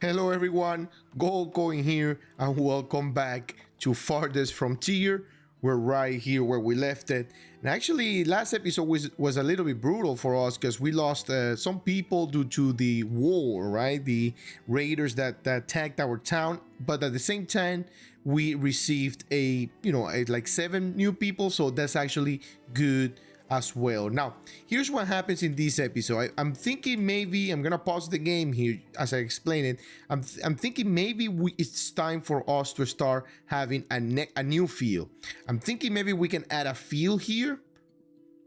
Hello everyone, Gold Coin here and welcome back to Farthest Frontier. We're right here where we left it. And actually last episode was a little bit brutal for us because we lost some people due to the war, right? The raiders that attacked our town. But at the same time, we received like 7 new people. So that's actually good as well. Now, here's what happens in this episode. I'm thinking maybe I'm gonna pause the game here as I explain it. I'm thinking maybe it's time for us to start having a new field. I'm thinking maybe we can add a field here,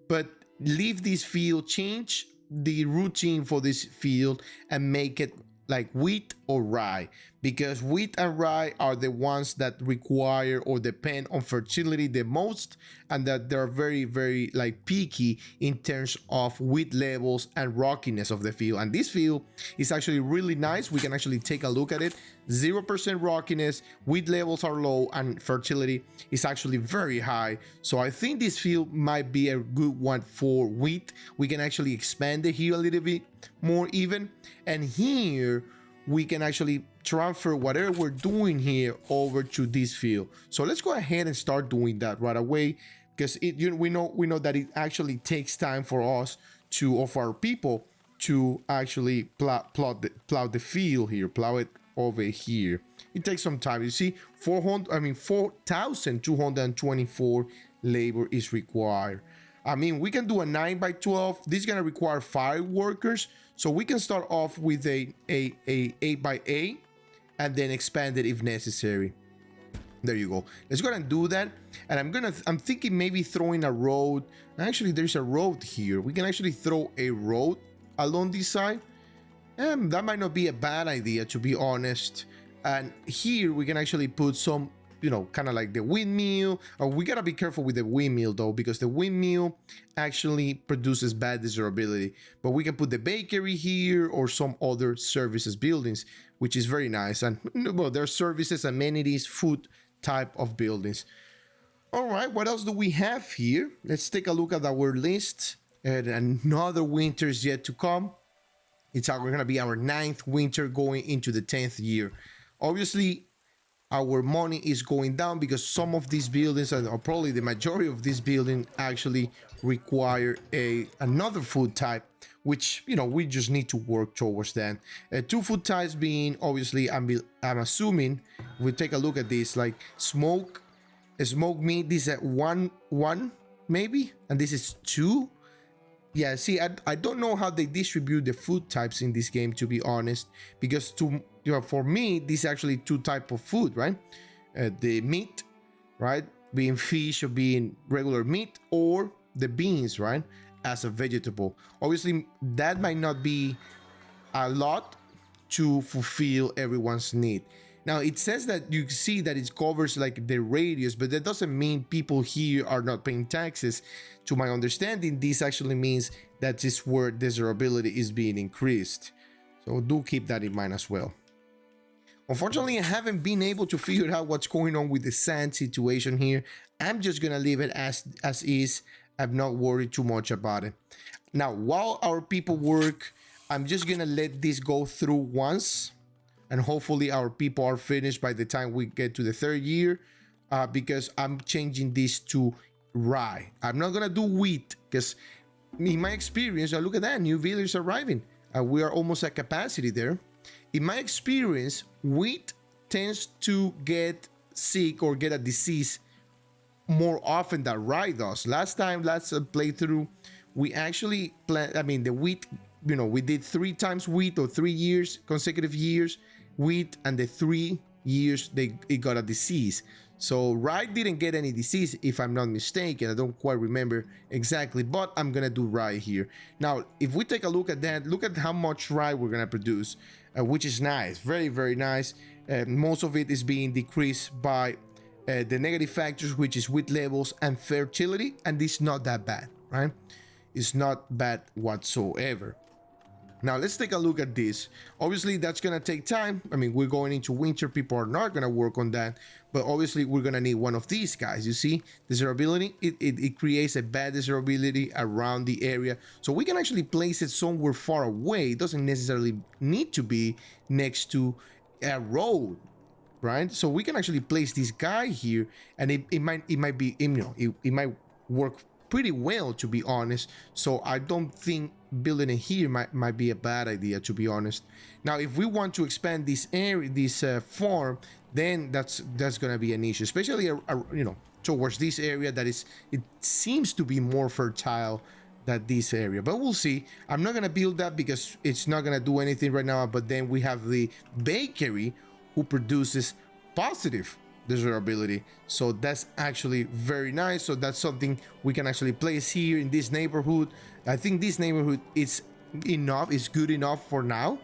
but leave this field, change the routine for this field, and make it like wheat or rye, because wheat and rye are the ones that require or depend on fertility the most, and that they're very, very like picky in terms of wheat levels and rockiness of the field. And this field is actually really nice. We can actually take a look at it. 0% rockiness, wheat levels are low, and fertility is actually very high. So I think this field might be a good one for wheat. We can actually expand it here a little bit more even, and here we can actually transfer whatever we're doing here over to this field. So let's go ahead and start doing that right away, because we know that it actually takes time for us to, of our people, to actually plow the field here, plow it over here. It takes some time. You see, 4,224 labor is required. I mean, we can do a 9x12. This is gonna require 5 workers, so we can start off with a 8x8 and then expand it if necessary. There you go. Let's go ahead and do that. And I'm thinking maybe throwing a road. Actually, there's a road here. We can actually throw a road along this side. And that might not be a bad idea, to be honest. And here we can actually put some, kind of like the windmill. We gotta be careful with the windmill though, because the windmill actually produces bad desirability. But we can put the bakery here or some other services buildings, which is very nice. And well, there's services, amenities, food type of buildings. All right, what else do we have here? Let's take a look at our list. And another winter is yet to come. It's gonna be our 9th winter going into the 10th year. Obviously, our money is going down because some of these buildings, or probably the majority of this building, actually require another food type, which we just need to work towards that. 2 food types being, obviously, I'm assuming we take a look at this, like smoked meat. This is at one maybe, and this is 2. Yeah, see, I don't know how they distribute the food types in this game, to be honest, because for me, this is actually 2 types of food, right? The meat, right, being fish or being regular meat, or the beans, right, as a vegetable. Obviously, that might not be a lot to fulfill everyone's need. Now, it says that you see that it covers like the radius, but that doesn't mean people here are not paying taxes. To my understanding, this actually means that this is where desirability is being increased. So do keep that in mind as well. Unfortunately, I haven't been able to figure out what's going on with the sand situation here. I'm just gonna leave it as is. I'm not worried too much about it. Now, while our people work, I'm just gonna let this go through once, and hopefully our people are finished by the time we get to the 3rd year, because I'm changing this to rye. I'm not gonna do wheat, because in my experience, look at that, new villagers arriving. We are almost at capacity there. In my experience, wheat tends to get sick or get a disease more often than rye does. Last playthrough, we actually the wheat, we did 3 times wheat, or 3 years, consecutive years wheat, and the 3 years it got a disease. So rye didn't get any disease, if I'm not mistaken. I don't quite remember exactly, but I'm gonna do rye here. Now, if we take a look at that, look at how much rye we're gonna produce, which is nice, very, very nice. Most of it is being decreased by the negative factors, which is wheat levels and fertility, and it's not that bad, right? It's not bad whatsoever. Now let's take a look at this. Obviously that's gonna take time. I mean, we're going into winter, people are not gonna work on that, but obviously we're gonna need one of these guys. You see desirability, it creates a bad desirability around the area, so we can actually place it somewhere far away. It doesn't necessarily need to be next to a road, right? So we can actually place this guy here, and it might be, you know, it might work pretty well, to be honest. So I don't think building it here might be a bad idea, to be honest. Now if we want to expand this area, this farm, then that's gonna be an issue, especially you know, towards this area that is, it seems to be more fertile than this area, but we'll see. I'm not gonna build that because it's not gonna do anything right now. But then we have the bakery who produces positive desirability, so that's actually very nice. So that's something we can actually place here in this neighborhood. I think this neighborhood is enough, is good enough for now.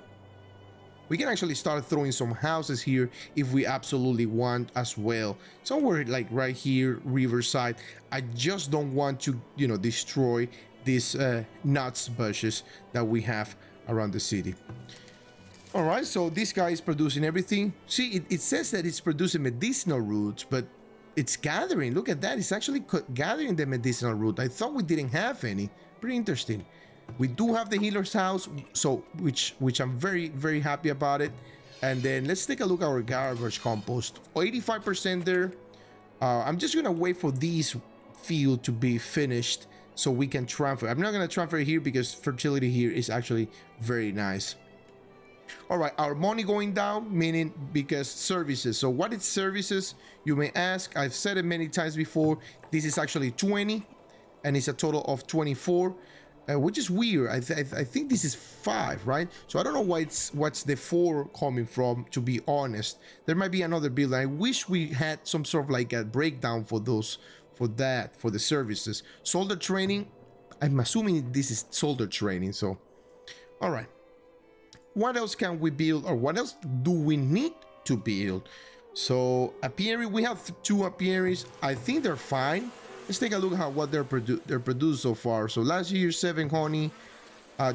We can actually start throwing some houses here if we absolutely want as well, somewhere like right here, riverside. I just don't want to, you know, destroy these nuts bushes that we have around the city. All right, so this guy is producing everything. See, it says that it's producing medicinal roots, but it's gathering. Look at that. It's actually gathering the medicinal root. I thought we didn't have any. Pretty interesting. We do have the healer's house, so which I'm very, very happy about it. And then let's take a look at our garbage compost. 85% there. I'm just going to wait for these field to be finished so we can transfer. I'm not going to transfer here because fertility here is actually very nice. All right, our money going down, meaning because services. So what is services, you may ask? I've said it many times before. This is actually 20 and it's a total of 24, which is weird. I think this is 5, right? So I don't know what's the 4 coming from, to be honest. There might be another build. I wish we had some sort of like a breakdown for those, for the services. Soldier training, I'm assuming this is soldier training. So all right, what else can we build, or what else do we need to build? So apiary, we have 2 apiaries. I think they're fine. Let's take a look at what they're produced so far. So last year 7 honey.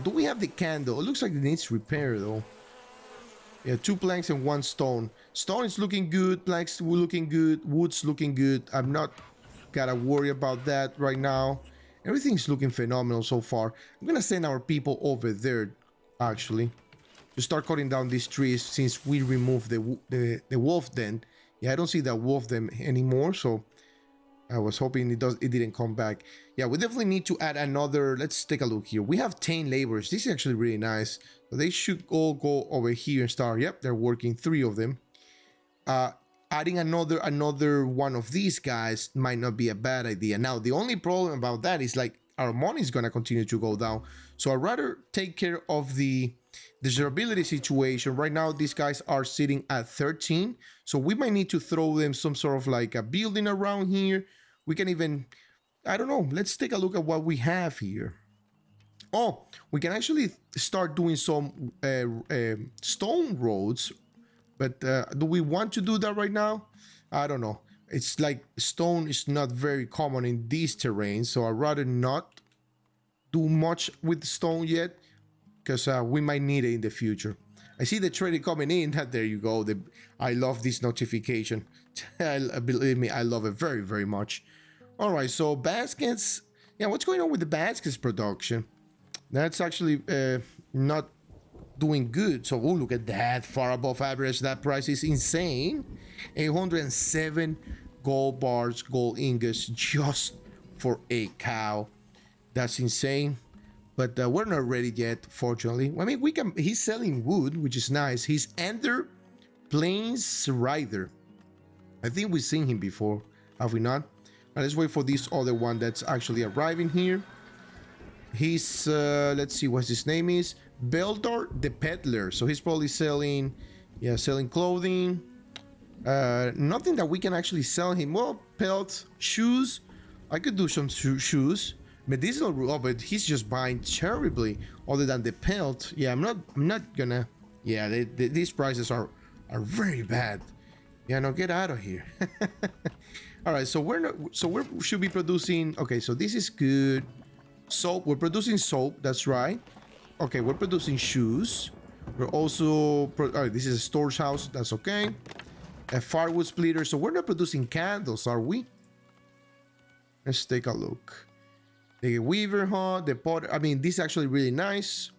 Do we have the candle? It looks like it needs repair though. Yeah, 2 planks and 1 stone. Stone is looking good, planks looking good, wood's looking good. I'm not gotta worry about that right now. Everything's looking phenomenal so far. I'm gonna send our people over there actually to start cutting down these trees, since we removed the wolf den. Yeah, I don't see that wolf den anymore, so I was hoping it didn't come back. Yeah, we definitely need to add another. Let's take a look here. We have 10 laborers. This is actually really nice. So they should all go over here and start. Yep, they're working, 3 of them. Adding another one of these guys might not be a bad idea. Now, the only problem about that is like our money is gonna continue to go down. So I'd rather take care of the desirability situation. Right now, these guys are sitting at 13. So we might need to throw them some sort of like a building around here. We can even, I don't know, let's take a look at what we have here. Oh, we can actually start doing some stone roads, but do we want to do that right now? I don't know. It's like stone is not very common in these terrains, so I'd rather not do much with stone yet, because we might need it in the future. I see the trading coming in. There you go. I love this notification. Believe me, I love it very, very much. All right, so baskets. Yeah, what's going on with the baskets production? That's actually not doing good. So, oh, look at that. Far above average. That price is insane. 807 gold bars, gold ingots just for a cow. That's insane. But we're not ready yet, fortunately. I mean, we can. He's selling wood, which is nice. He's Ender Plains Rider. I think we've seen him before, have we not? Now, let's wait for this other one that's actually arriving here. He's, let's see what his name is. Beldor the Peddler. So he's probably selling, yeah, selling clothing. Nothing that we can actually sell him. Well, pelts, shoes. I could do some shoes. Medicinal, oh, but he's just buying terribly. Other than the pelt, yeah, I'm not gonna. Yeah, these prices are very bad. Yeah, no, get out of here. All right, so we should be producing. Okay, so this is good. Soap, we're producing soap. That's right. Okay, we're producing shoes. We're also this is a storage house. That's okay. A firewood splitter. So we're not producing candles, are we? Let's take a look. The weaver hut, the pot. I mean, this is actually really nice.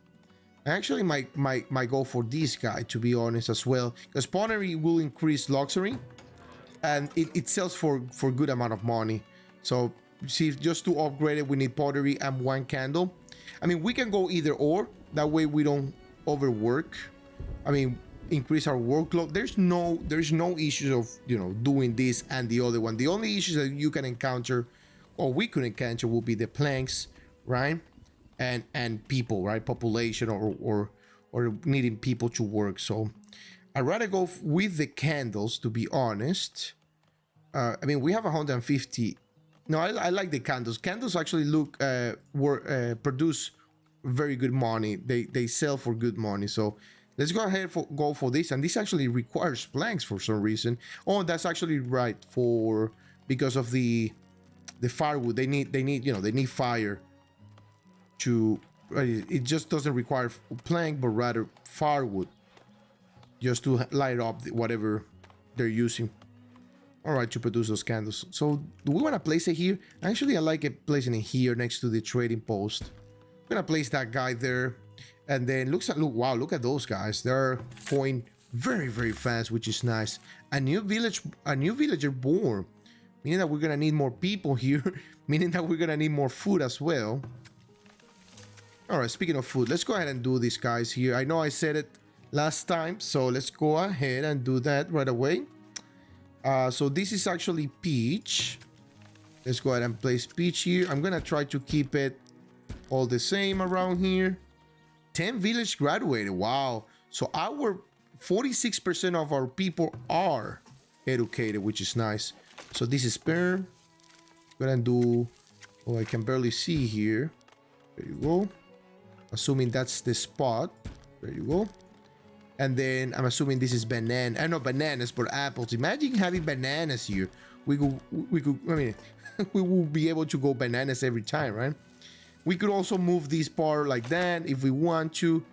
I actually might go for this guy, to be honest, as well, because pottery will increase luxury, and it sells for good amount of money. So see, just to upgrade it, we need pottery and one candle. I mean, we can go either or. That way we don't overwork. I mean, increase our workload. There's no issues of, you know, doing this and the other one. The only issues that you can encounter, or we could encounter, will be the planks, right? And people, right? Population or needing people to work. So I'd rather go with the candles, to be honest. I mean, we have 150. No, I like the candles. Candles actually look produce very good money. They sell for good money. So let's go ahead go for this. And this actually requires planks for some reason. Oh, that's actually right, because of the firewood. They need you know, they need fire to. It just doesn't require plank, but rather firewood, just to light up whatever they're using. All right, to produce those candles. So do we want to place it here? Actually, I like it placing it here next to the trading post. I'm gonna place that guy there, and then wow, look at those guys. They're going very, very fast, which is nice. A new villager born, meaning that we're gonna need more people here, meaning that we're gonna need more food as well. All right, speaking of food, let's go ahead and do these guys here. I know I said it last time, so let's go ahead and do that right away. So this is actually peach. Let's go ahead and place peach here. I'm gonna try to keep it all the same around here. 10 village graduated. Wow. So our 46% of our people are educated, which is nice. So this is pear. Go ahead and do. Oh, I can barely see here. There you go. Assuming that's the spot. There you go. And then I'm assuming this is banana. I know bananas, but apples. Imagine having bananas here. We could. I mean, we will be able to go bananas every time, right? We could also move this part like that if we want to,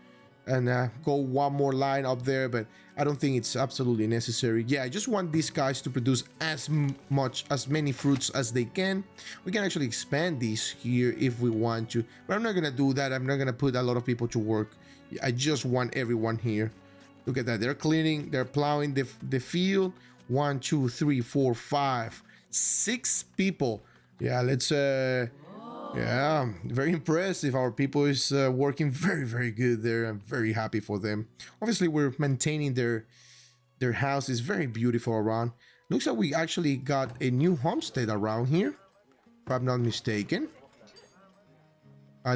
and go one more line up there. But I don't think it's absolutely necessary. Yeah, I just want these guys to produce as many fruits as they can. We can actually expand these here if we want to, but I'm not gonna do that. I'm not gonna put a lot of people to work. I just want everyone here. Look at that. They're cleaning, they're plowing the field. 1, 2, 3, 4, 5, 6 people. Yeah, let's yeah, very impressive. Our people is working very, very good there. I'm very happy for them. Obviously, we're maintaining their house is very beautiful around. Looks like we actually got a new homestead around here, if I'm not mistaken.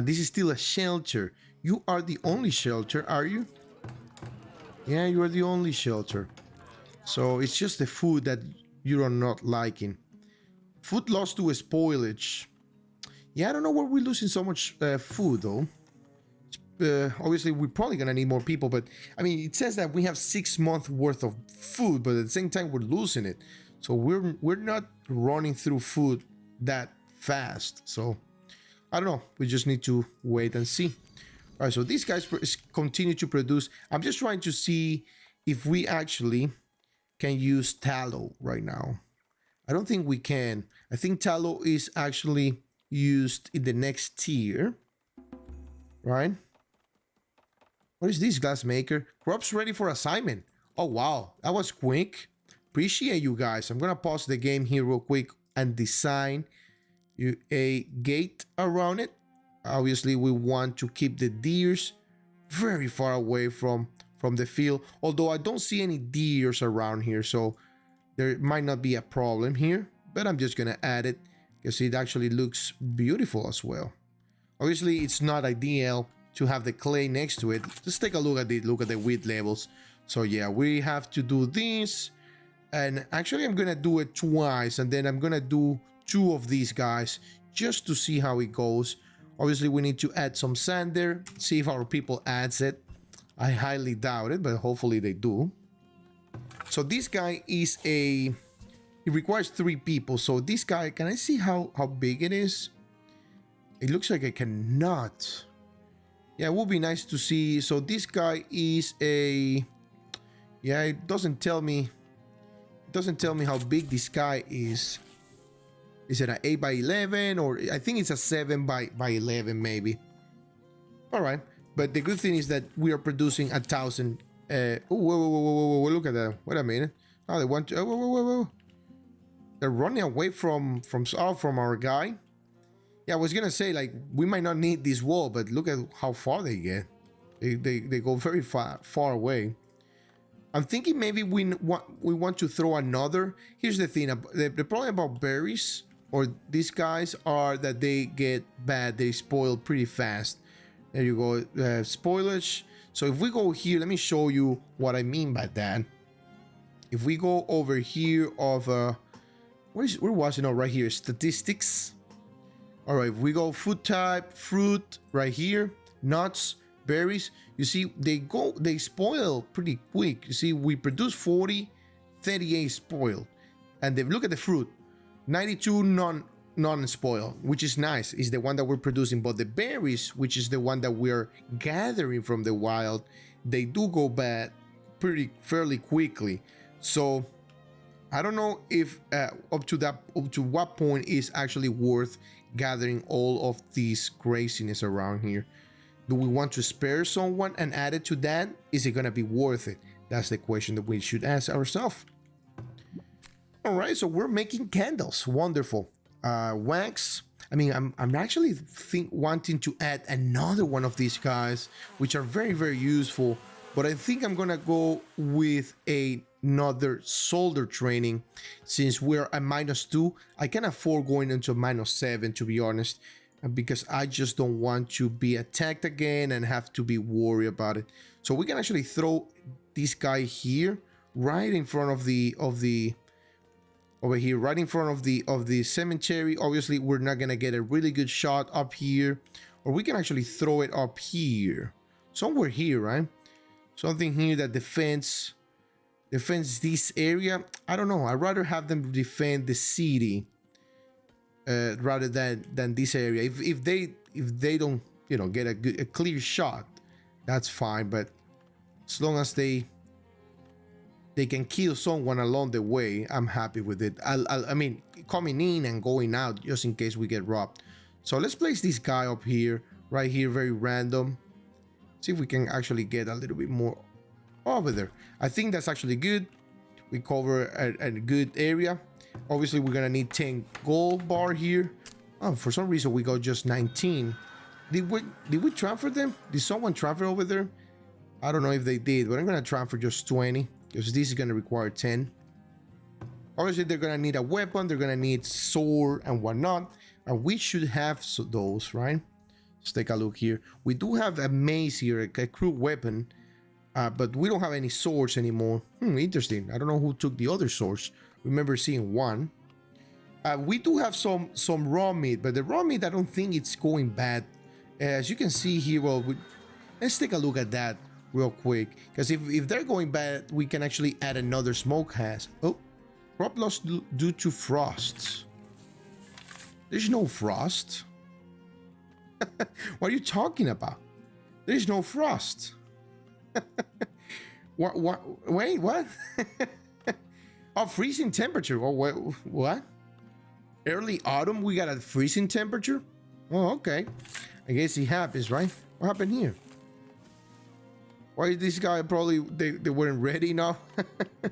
This is still a shelter. You are the only shelter, are you? Yeah, you are the only shelter. So it's just the food that you are not liking. Food lost to spoilage. Yeah, I don't know why we're losing so much food, though. Obviously, we're probably gonna need more people, but I mean, it says that we have 6 months worth of food, but at the same time, we're losing it. So we're not running through food that fast. So I don't know. We just need to wait and see. All right, so these guys continue to produce. I'm just trying to see if we actually can use tallow right now. I don't think we can. I think tallow is actually used in the next tier, right? What is this, glass maker? Crops ready for assignment. Oh, wow. That was quick. Appreciate you guys. I'm going to pause the game here real quick and design a gate around it. Obviously, we want to keep the deers very far away from the field. Although I don't see any deers around here, so there might not be a problem here. But I'm just going to add it because it actually looks beautiful as well. Obviously, it's not ideal to have the clay next to it. Just take a look at the wheat levels. So yeah, we have to do this. And actually, I'm going to do it twice. And then I'm going to do 2 of these guys just to see how it goes. Obviously, we need to add some sand there. See if our people adds it. I highly doubt it, but hopefully they do. So this guy is it requires 3 people. So this guy, can I see how big it is? It looks like I cannot. Yeah, it would be nice to see. So this guy is a, yeah, it doesn't tell me how big this guy is. Is it an 8 by 11 or I think it's a 7 by 11 maybe. All right, but the good thing is that we are producing 1,000. Oh, whoa, look at that. Wait a minute. Oh, they want to. Oh, whoa. They're running away from our guy. Yeah, I was gonna say like we might not need this wall, but look at how far they get. They go very far away. I'm thinking maybe we want to throw another. Here's the thing. The problem about berries or these guys are that they get bad. They spoil pretty fast. There you go. Spoilage. So if we go here, let me show you what I mean by that. If we go over here of where was it? No, right here. Statistics. All right. If we go food type, fruit right here, nuts, berries. You see, they spoil pretty quick. You see, we produce 40, 38 spoiled, and then look at the fruit, 92 non-spoiled, which is nice. Is the one that we're producing, but the berries, which is the one that we're gathering from the wild, they do go bad fairly quickly. So I don't know if up to what point is actually worth gathering all of these craziness around here. Do we want to spare someone and add it to that? Is it going to be worth it? That's the question that we should ask ourselves. All right, so we're making candles. Wonderful. Wax. I mean, I'm actually wanting to add another one of these guys, which are very, very useful. But I think I'm going to go with another solder training since we're at -2. I can afford going into -7, to be honest, because I just don't want to be attacked again and have to be worried about it. So we can actually throw this guy here, right in front of the over here, right in front of the cemetery. Obviously, we're not gonna get a really good shot up here, or we can actually throw it up here, somewhere here, right? Something here that defends this area. I don't know. I'd rather have them defend the city. Rather than this area. If they don't, you know, get a clear shot, that's fine. But as long as they can kill someone along the way, I'm happy with it. I mean, coming in and going out just in case we get robbed. So let's place this guy up here, right here, very random. See if we can actually get a little bit more over there. I think that's actually good. We cover a good area. Obviously, we're gonna need 10 gold bar here. Oh, for some reason we got just 19. Did we transfer them? Did someone transfer over there? I don't know if they did, but I'm gonna transfer just 20 because this is gonna require 10. Obviously, they're gonna need a weapon. They're gonna need sword and whatnot, and we should have those, right? Let's take a look here. We do have a mace here, a crude weapon, but we don't have any swords anymore. Interesting. I don't know who took the other swords. Remember seeing one. We do have some raw meat, but the raw meat, I don't think it's going bad. As you can see here, well, let's take a look at that real quick, because if they're going bad, we can actually add another smoke haze. Oh, crop loss due to frost. There's no frost. What are you talking about? There's no frost. What? Wait, what? Oh, freezing temperature. Oh, what? Early autumn, we got a freezing temperature? Oh, okay. I guess it happens, right? What happened here? Why is this guy probably, they weren't ready enough? Or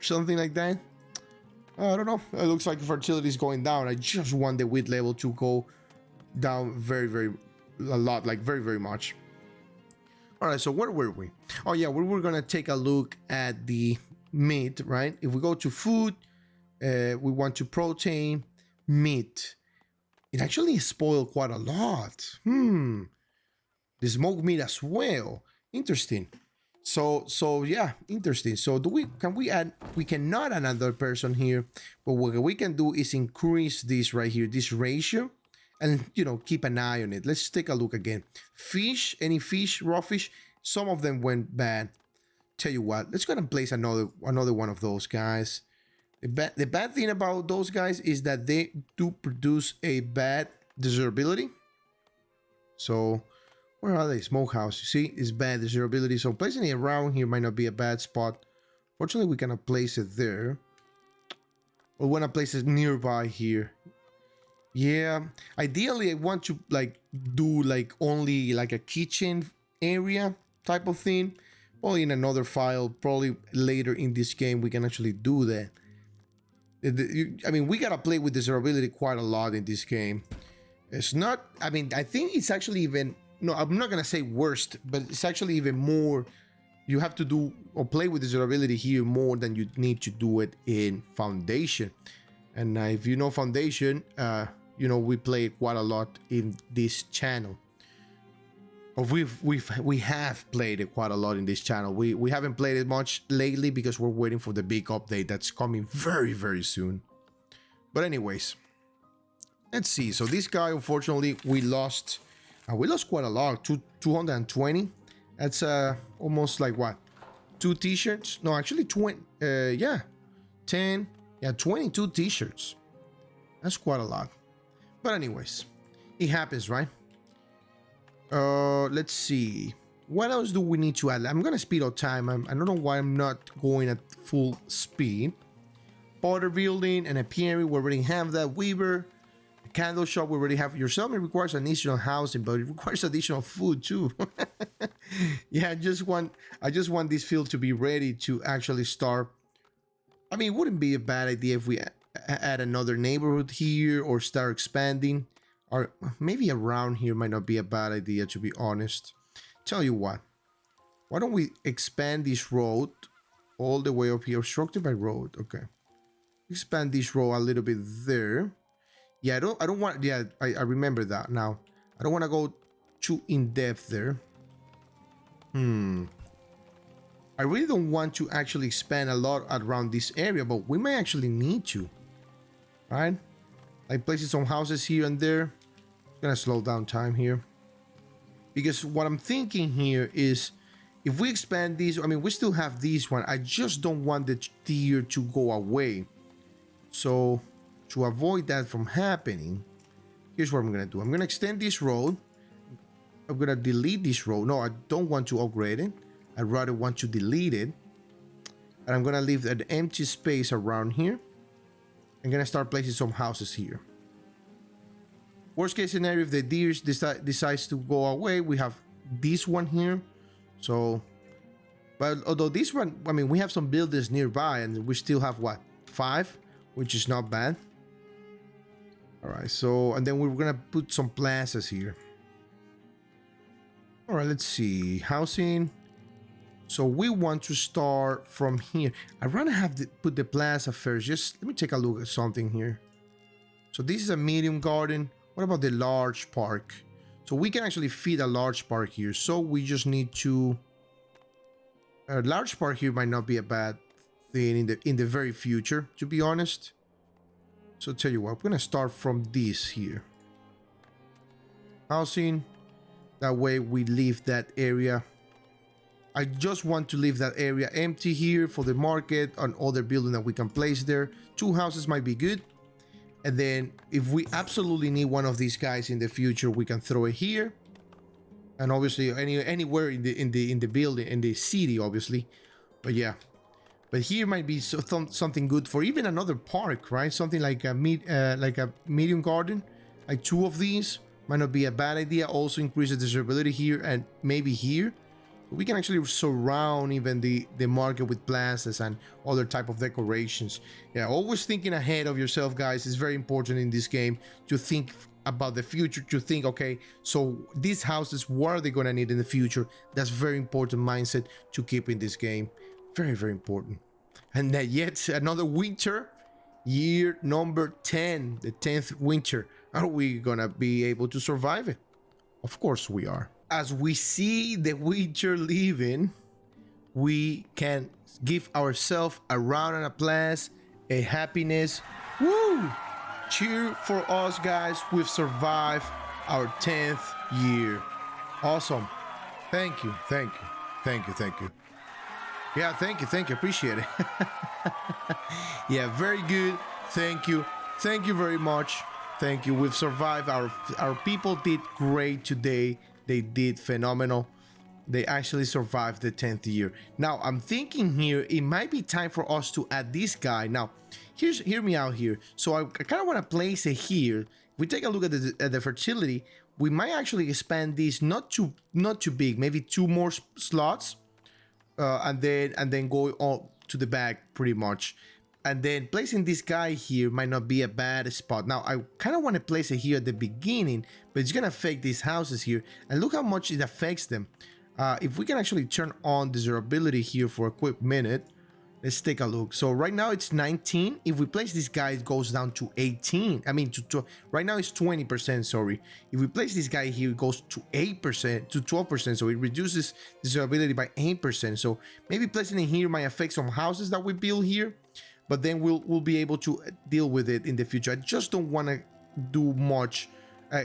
something like that? I don't know. It looks like fertility is going down. I just want the wheat level to go down very, a lot, like very much. All right, so where were we? Oh, yeah, we were going to take a look at the meat, right? If we go to food, we want to protein, meat. It actually spoiled quite a lot. The smoked meat as well. Interesting. So yeah, interesting. So can we add? We cannot add another person here, but what we can do is increase this right here, this ratio, and keep an eye on it. Let's take a look again. Fish, any fish, raw fish. Some of them went bad. Tell you what, let's go and place another one of those guys. The bad thing about those guys is that they do produce a bad desirability. So Where are they? Smokehouse. You see, it's bad. The durability. So placing it around here might not be a bad spot. Fortunately, we cannot place it there. We want to place it nearby here. Yeah. Ideally, I want to like do like only like a kitchen area type of thing. Probably in another file, probably later in this game, we can actually do that. I mean, we gotta play with durability quite a lot in this game. It's not, I mean, I think it's actually even, no, I'm not gonna say worst, but it's actually even more, you have to do or play with durability here more than you need to do it in Foundation. And if you know Foundation, you know, we play it quite a lot in this channel. Or we have played it quite a lot in this channel. We haven't played it much lately because we're waiting for the big update that's coming very, very soon. But anyways, let's see. So this guy, unfortunately, we lost quite a lot. 220. That's almost like what? 2 t-shirts? No, actually 20. Yeah, 10. Yeah, 22 t-shirts. That's quite a lot. But anyways, it happens, right? Let's see. What else do we need to add? I'm gonna speed up time. I don't know why I'm not going at full speed. Powder building and apiary, we already have that. Weaver, a candle shop, we already have. Your settlement requires additional housing, but it requires additional food too. Yeah, I just want this field to be ready to actually start. I mean, it wouldn't be a bad idea if we add another neighborhood here or start expanding. Or maybe around here might not be a bad idea, to be honest. Tell you what, why don't we expand this road all the way up here? Obstructed by road. Okay, expand this road a little bit there. Yeah, I don't want. Yeah, I remember that now. I don't want to go too in depth there. I really don't want to actually expand a lot around this area, but we may actually need to, right? Like placing some houses here and there. Gonna slow down time here, because what I'm thinking here is if we expand these, I mean, we still have these one. I just don't want the tier to go away. So to avoid that from happening, here's what I'm gonna do. I'm gonna extend this road. I'm gonna delete this road. No, I don't want to upgrade it. I rather want to delete it. And I'm gonna leave an empty space around here. I'm gonna start placing some houses here. Worst case scenario, if the deer decides to go away, we have this one here. So, but although this one, I mean, we have some buildings nearby and we still have what, 5, which is not bad. All right, so, and then we're gonna put some plazas here. All right, let's see, housing. So we want to start from here. I'd rather have to put the plaza first. Just let me take a look at something here. So this is a medium garden. What about the large park? So we can actually feed a large park here. So we just need to. A large park here might not be a bad thing in the very future, to be honest. So tell you what, I'm gonna start from this here. Housing. That way we leave that area. I just want to leave that area empty here for the market and other building that we can place there. 2 houses might be good. And then if we absolutely need one of these guys in the future, we can throw it here. And obviously anywhere in the building, in the city, obviously. But yeah. But here might be something good for even another park, right? Something like a medium garden. Like 2 of these might not be a bad idea. Also increases the durability here and maybe here. We can actually surround even the market with plazas and other type of decorations. Yeah, always thinking ahead of yourself, guys, is very important in this game. To think about the future, to think, okay, so these houses, what are they gonna need in the future? That's very important mindset to keep in this game. Very, very important. And yet another winter, year number 10, the 10th winter. Are we gonna be able to survive it? Of course we are. As we see the winter leaving, we can give ourselves a round of applause, a happiness. Woo! Cheer for us, guys. We've survived our 10th year. Awesome. Thank you. Thank you. Thank you. Thank you. Yeah, thank you. Thank you. Appreciate it. Yeah, very good. Thank you. Thank you very much. Thank you. We've survived. Our people did great today. they did phenomenal. They actually survived the 10th year. Now, I'm thinking here, it might be time for us to add this guy. Now, hear me out here. So I kind of want to place it here. If we take a look at the fertility, we might actually expand this not too big, maybe 2 more slots, and then go on to the back pretty much. And then placing this guy here might not be a bad spot. Now, I kind of want to place it here at the beginning, but it's going to affect these houses here. And look how much it affects them. If we can actually turn on the durability here for a quick minute, let's take a look. So right now it's 19. If we place this guy, it goes down to 18. I mean, right now it's 20%, sorry. If we place this guy here, it goes to 8%, to 12%. So it reduces the durability by 8%. So maybe placing it here might affect some houses that we build here, but then we'll be able to deal with it in the future. I just don't want to do much,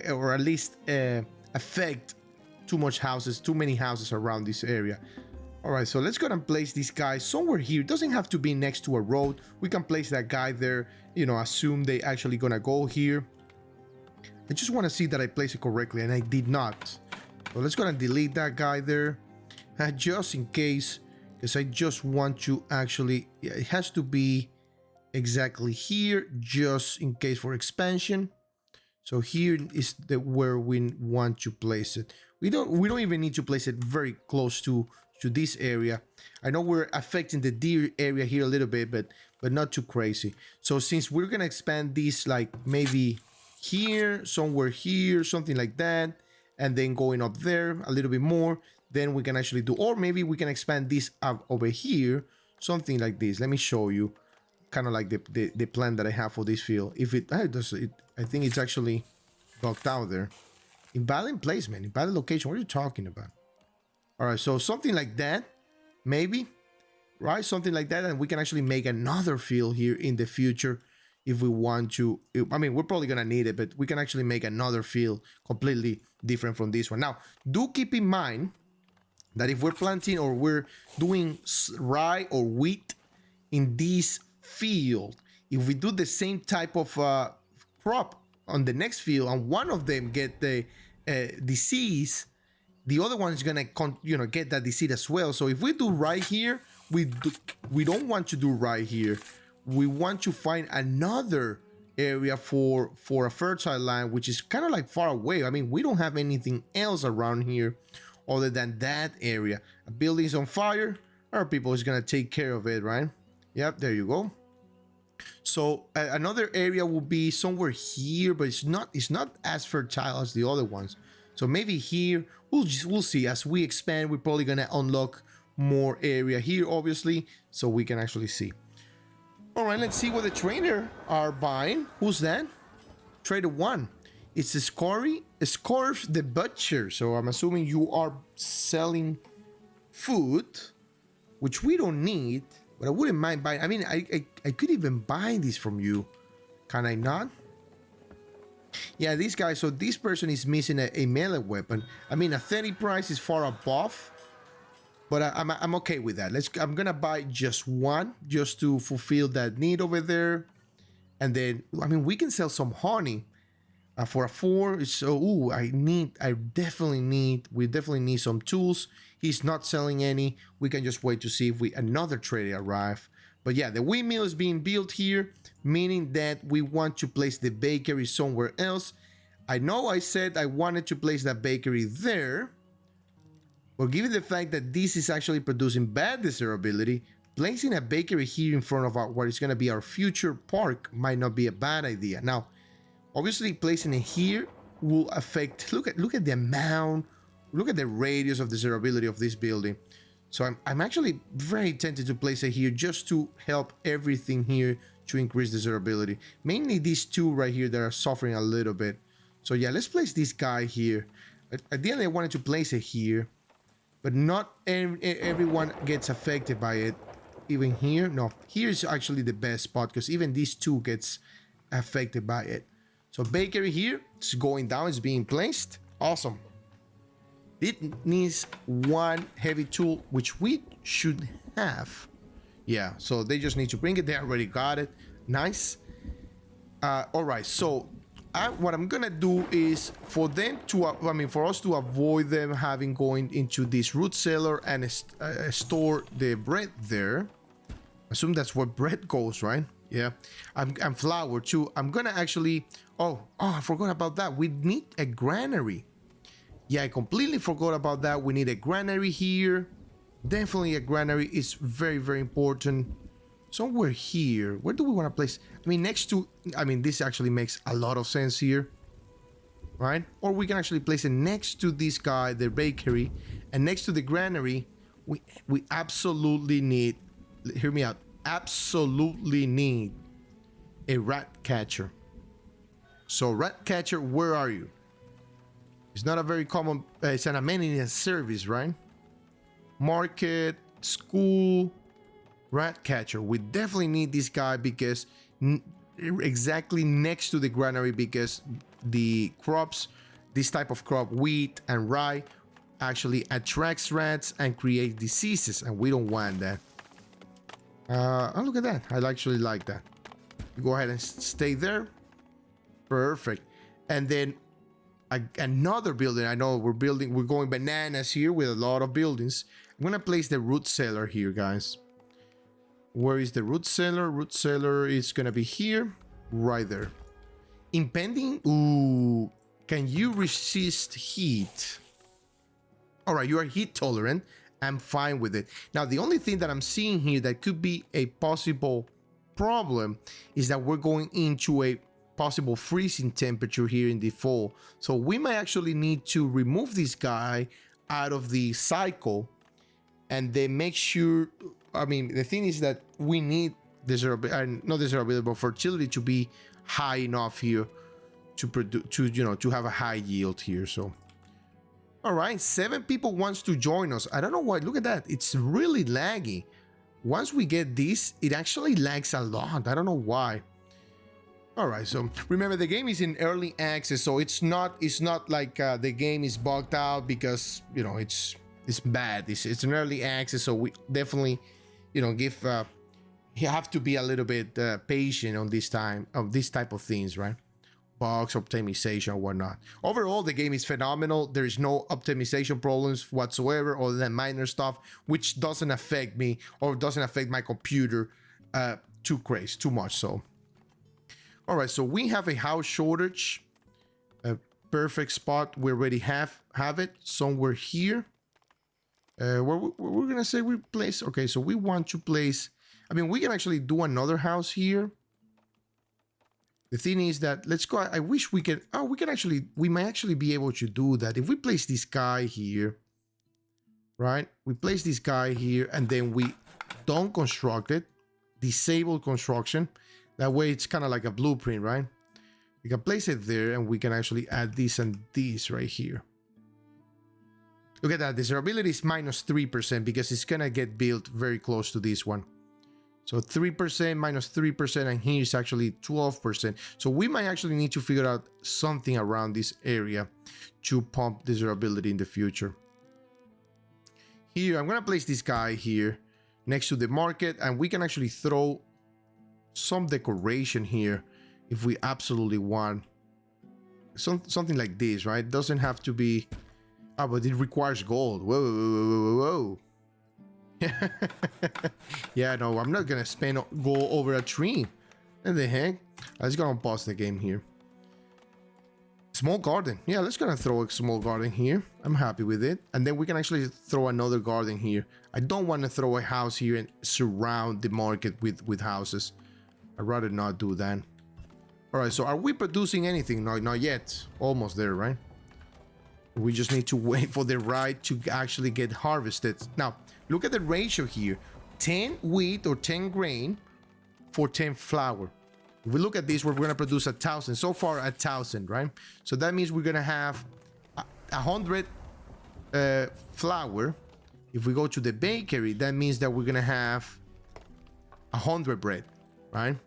or at least affect too many houses around this area. All right, so let's go and place this guy somewhere here. It doesn't have to be next to a road. We can place that guy there, you know, assume they actually gonna go here. I just want to see that I place it correctly, and I did not. So let's go and delete that guy there, just in case, because I just want to actually, yeah, it has to be exactly here, just in case for expansion. So here is where we want to place it. We don't even need to place it very close to this area. I know we're affecting the deer area here a little bit, but not too crazy. So since we're gonna expand this, like maybe here, somewhere here, something like that, and then going up there a little bit more, then we can actually do, or maybe we can expand this up over here, something like this. Let me show you, kind of like the plan that I have for this field. If it does it, I think it's actually bugged out there. Invalid placement, invalid location. What are you talking about? All right, so something like that, maybe, right? Something like that, and we can actually make another field here in the future if we want to. I mean, we're probably gonna need it, but we can actually make another field completely different from this one. Now, do keep in mind that if we're planting or we're doing rye or wheat in this field, if we do the same type of crop on the next field and one of them get the disease, the other one is gonna get that disease as well. So if we do right here, we don't want to do right here. We want to find another area for a fertile land, which is kind of like far away. I mean, we don't have anything else around here other than that area. A building's on fire, our people is gonna take care of it, right? Yep, there you go. So another area will be somewhere here, but it's not as fertile as the other ones. So maybe here, we'll see. As we expand, we're probably gonna unlock more area here, obviously, so we can actually see. All right, let's see what the trader are buying. Who's that? Trader 1. It's Scarf the Butcher. So I'm assuming you are selling food, which we don't need, but I wouldn't mind buying. I mean, I could even buy this from you. Can I not? Yeah, this guy, so this person is missing a melee weapon. I mean, a 30 price is far above, but I'm okay with that. I'm gonna buy just one, just to fulfill that need over there. And then, I mean, we can sell some honey for a 4. So, we definitely need some tools. He's not selling any. We can just wait to see if another trader arrive. But yeah, the windmill is being built here, meaning that we want to place the bakery somewhere else. I know I said I wanted to place that bakery there, but given the fact that this is actually producing bad desirability, placing a bakery here in front of what is going to be our future park might not be a bad idea. Now, obviously placing it here will affect, look at the amount, look at the radius of desirability of this building. So I'm actually very tempted to place it here just to help everything here to increase desirability. Mainly these two right here that are suffering a little bit. So yeah, let's place this guy here. Ideally, I wanted to place it here, but not everyone gets affected by it. Even here, no, here is actually the best spot because even these two gets affected by it. So bakery here, it's going down, it's being placed. Awesome. It needs one heavy tool, which we should have. Yeah, so they just need to bring it. They already got it. Nice. All right, so what I'm gonna do is for them to, for us to avoid them having going into this root cellar and store the bread there. Assume that's where bread goes, right? Yeah, and flour too. I'm gonna actually, oh, I forgot about that. We need a granary. Yeah, I completely forgot about that. We need a granary here. Definitely a granary is very, very important. Somewhere here. Where do we want to place? I mean, next to, this actually makes a lot of sense here, right? Or we can actually place it next to this guy, the bakery, and next to the granary. We absolutely need, hear me out, absolutely need a rat catcher. So rat catcher, where are you? It's not a very common, it's an amenity and service, right? Market, school, rat catcher. We definitely need this guy because exactly next to the granary, because the crops, this type of crop, wheat and rye, actually attracts rats and creates diseases, and we don't want that. Oh, look at that. I actually like that. You go ahead and stay there. Perfect. And then another building. I know we're going bananas here with a lot of buildings. I'm gonna place the root cellar here, guys. Where is the root cellar? Root cellar is gonna be here, right there. Impending. Ooh, can you resist heat? All right, you are heat tolerant. I'm fine with it. Now, the only thing that I'm seeing here that could be a possible problem is that we're going into a possible freezing temperature here in the fall. So we might actually need to remove this guy out of the cycle and then make sure, the thing is that we need desirability, but fertility to be high enough here to produce, to have a high yield here. So, all right, 7 people wants to join us. I don't know why. Look at that. It's really laggy. Once we get this, it actually lags a lot. I don't know why. All right, so remember the game is in early access, so it's not like the game is bugged out because it's bad. It's an early access, so we definitely you have to be a little bit patient on this type of things, right? Bugs, optimization, whatnot. Overall, the game is phenomenal. There is no optimization problems whatsoever, other than minor stuff, which doesn't affect me or doesn't affect my computer too much. So, all right. So we have a house shortage. A perfect spot. We already have it somewhere here. We're gonna say we place. Okay, so we want to place. We can actually do another house here. The thing is that let's go. I wish we can. Oh, we might actually be able to do that if we place this guy here, right? We place this guy here, and then we don't construct it. Disable construction. That way, it's kind of like a blueprint, right? We can place it there, and we can actually add this and this right here. Look at that. Desirability is -3% because it's gonna get built very close to this one. So 3% minus 3%, and here is actually 12%. So we might actually need to figure out something around this area to pump desirability in the future. Here, I'm gonna place this guy here next to the market, and we can actually throw some decoration here if we absolutely want. Something like this, right? Doesn't have to be. Oh, but it requires gold. Whoa. Yeah, no, I'm not gonna spend gold over a tree. What the heck? Let's go and pause the game here. Small garden. Yeah, let's gonna throw a small garden here. I'm happy with it. And then we can actually throw another garden here. I don't want to throw a house here and surround the market with houses. I'd rather not do that. All right, so are we producing anything? No, not yet. Almost there, right? We just need to wait for the rye to actually get harvested. Now, look at the ratio here. 10 wheat or 10 grain for 10 flour. If we look at this, we're going to produce 1,000. So far, 1,000, right? So that means we're going to have 100 flour. If we go to the bakery, that means that we're going to have 100 bread, right?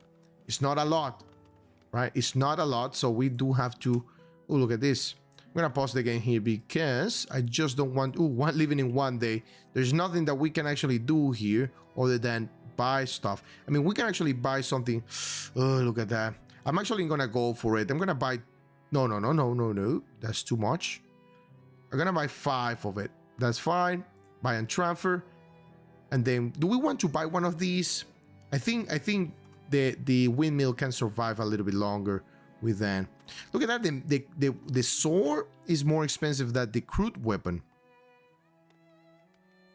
It's not a lot, right? It's not a lot. So we do have to... Oh, look at this. I'm gonna pause the game here because I just don't want living in one day. There's nothing that we can actually do here other than buy stuff. We can actually buy something. Oh, look at that. I'm actually gonna go for it. I'm gonna buy No. That's too much. I'm gonna buy 5 of it. That's fine. Buy and transfer. And then, do we want to buy one of these? I think the windmill can survive a little bit longer with that. Look at that. The sword is more expensive than the crude weapon.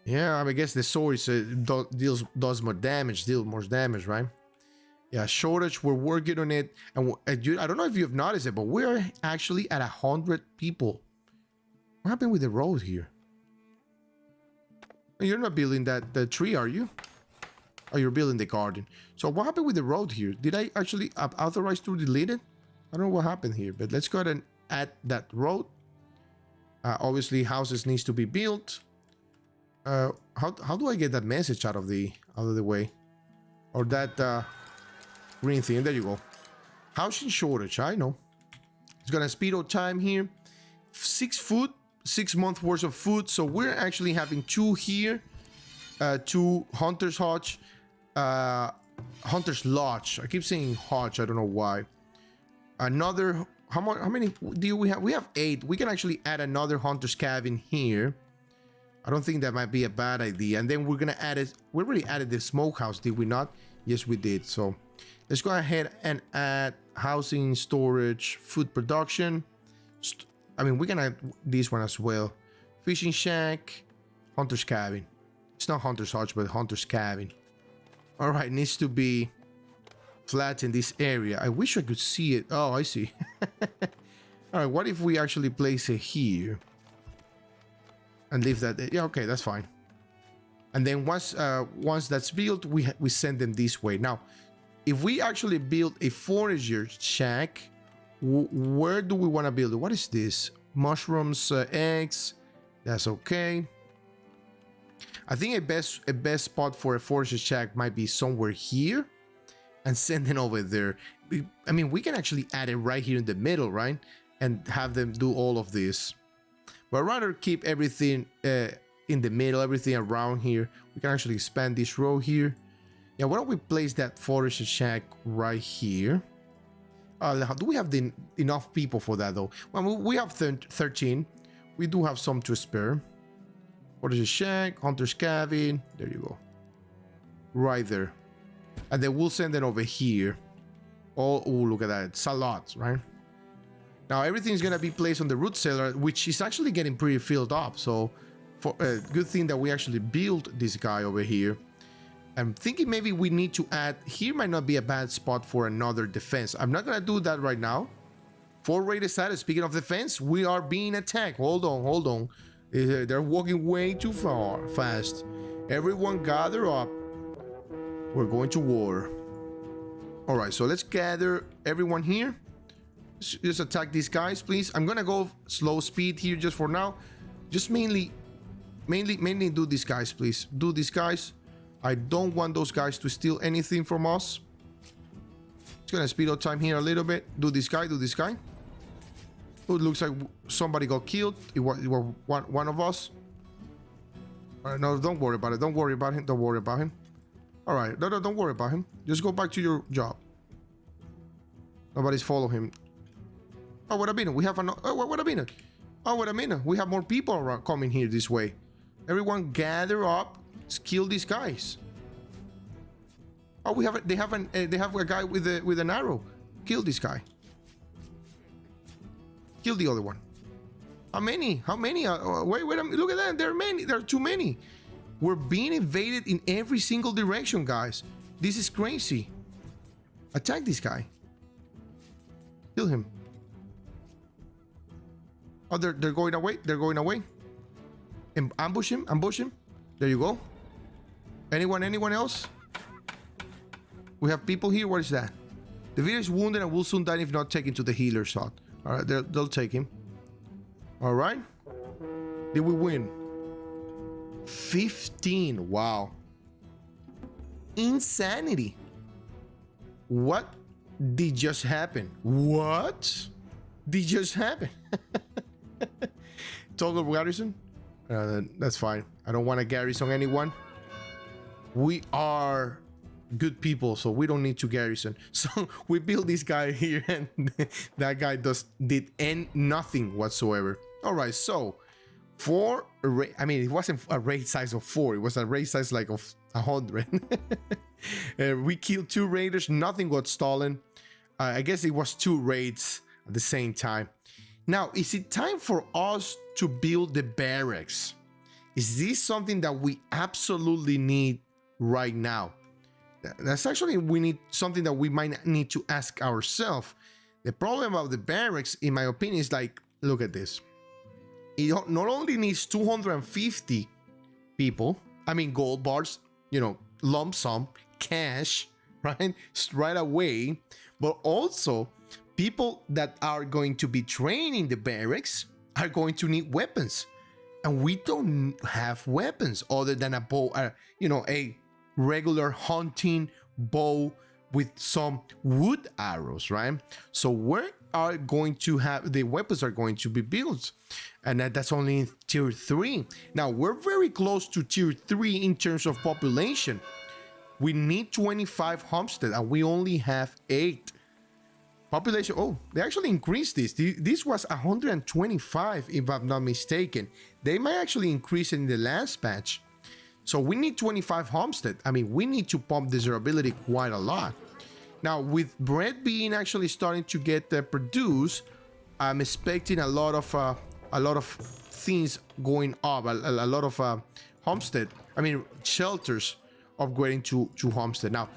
Yeah, I guess the sword is, does more damage, right? Yeah, shortage. We're working on it, and I don't know if you've noticed it, but we're actually at 100 people. What happened with the road here? You're not building the tree, are you? Oh, you're building the garden. So what happened with the road here? Did I actually authorize to delete it? I don't know what happened here, but let's go ahead and add that road. Obviously, houses needs to be built. How do I get that message out of the way? Or that green thing? There you go. Housing shortage. I know. It's gonna speed up time here. 6 food. 6 months worth of food. So we're actually having 2 here. 2 Hunter's Hodge. Hunter's Lodge. I keep saying Hodge. I don't know why. Another. How many do we have? We have 8. We can actually add another Hunter's Cabin here. I don't think that might be a bad idea. And then we're gonna add it. We already added the smokehouse, did we not? Yes, we did. So let's go ahead and add housing, storage, food production. I mean, we can add this one as well. Fishing shack, Hunter's Cabin. It's not Hunter's Hodge, but Hunter's Cabin. All right, needs to be flat in this area. I wish I could see it. Oh, I see. All right, what if we actually place it here and leave that there? Yeah, okay, that's fine. And then once that's built, we send them this way. Now, if we actually build a forager shack, where do we want to build it? What is this? Mushrooms, eggs. That's okay. I think a best spot for a forager shack might be somewhere here, and send it over there. I mean, we can actually add it right here in the middle, right? And have them do all of this. But I'd rather keep everything in the middle, everything around here. We can actually expand this row here. Yeah, why don't we place that forager shack right here? Do we have enough people for that though? Well, we have 13. We do have some to spare. Forager shack, Hunter's Cabin. There you go. Right there. And then we'll send it over here. Oh, look at that. It's a lot, right? Now everything's gonna be placed on the root cellar, which is actually getting pretty filled up. So, for a good thing that we actually built this guy over here. I'm thinking maybe we need to add. Here might not be a bad spot for another defense. I'm not gonna do that right now. 4 rated status. Speaking of defense, we are being attacked. Hold on. They're walking way too fast. Everyone gather up. We're going to war. All right, so let's gather everyone here. Just attack these guys, please. I'm gonna go slow speed here just for now. Just mainly do these guys, please. Do these guys. I don't want those guys to steal anything from us. It's gonna speed up time here a little bit. Do this guy. Oh, it looks like somebody got killed. It was one of us. All right, no, don't worry about it. Don't worry about him. All right, no, don't worry about him. Just go back to your job. Nobody's following him. Oh, wait a minute. We have an. Oh, wait a minute. Oh, wait a minute. We have more people around coming here this way. Everyone gather up. Let's kill these guys. Oh, they have a guy with an arrow. Kill this guy. Kill the other one. How many? Wait a minute. Look at that. There are many. There are too many. We're being invaded in every single direction, guys. This is crazy. Attack this guy. Kill him. Oh, they're going away. Ambush him. There you go. Anyone else? We have people here. What is that? The village is wounded and will soon die if not taken to the healer's hut. All right, they'll take him. All right. Did we win? 15. Wow. Insanity. What did just happen? What did just happen? Total garrison? That's fine. I don't want to garrison anyone. We are good people, so we don't need to garrison. So we built this guy here, and that guy did nothing whatsoever. All right, so for I mean, it wasn't a raid size of 4, it was a raid size like of 100. We killed 2 raiders, nothing got stolen. I guess it was 2 raids at the same time. Now, is it time for us to build the barracks? Is this something that we absolutely need right now? That's actually something that we might need to ask ourselves. The problem of the barracks, in my opinion, is like, look at this. It not only needs 250 people, I mean gold bars, you know, lump sum, cash, right away, but also people that are going to be training the barracks are going to need weapons. And we don't have weapons other than a bow, you know, a regular hunting bow with some wood arrows, right? So where are going to have the weapons are going to be built? And that's only in tier 3. Now we're very close to tier 3 in terms of population. We need 25 homestead and we only have 8. Population, oh, they actually increased this. This was 125 if I'm not mistaken. They might actually increase in the last patch. So we need 25 homestead. I mean, we need to pump desirability quite a lot. Now, with bread being actually starting to get produced, I'm expecting a lot of things going up. A lot of homestead. I mean, shelters upgrading to homestead. Now,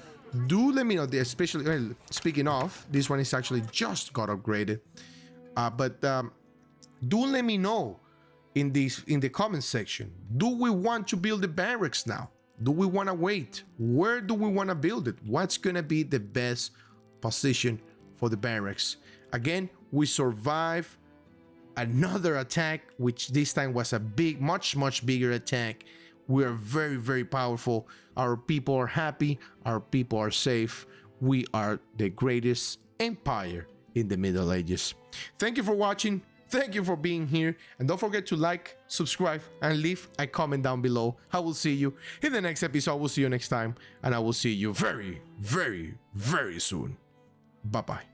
do let me know, especially well, speaking of, this one is actually just got upgraded. But do let me know in the comment section. Do we want to build the barracks now? Do we want to wait? Where do we want to build it? What's gonna be the best position for the barracks? Again, we survived another attack, which this time was a big, much bigger attack. We are very, very powerful. Our people are happy. Our people are safe. We are the greatest empire in the Middle Ages. Thank you for watching. Thank you for being here. And don't forget to like, subscribe, and leave a comment down below. I will see you in the next episode. I will see you next time. And I will see you very, very, very soon. Bye-bye.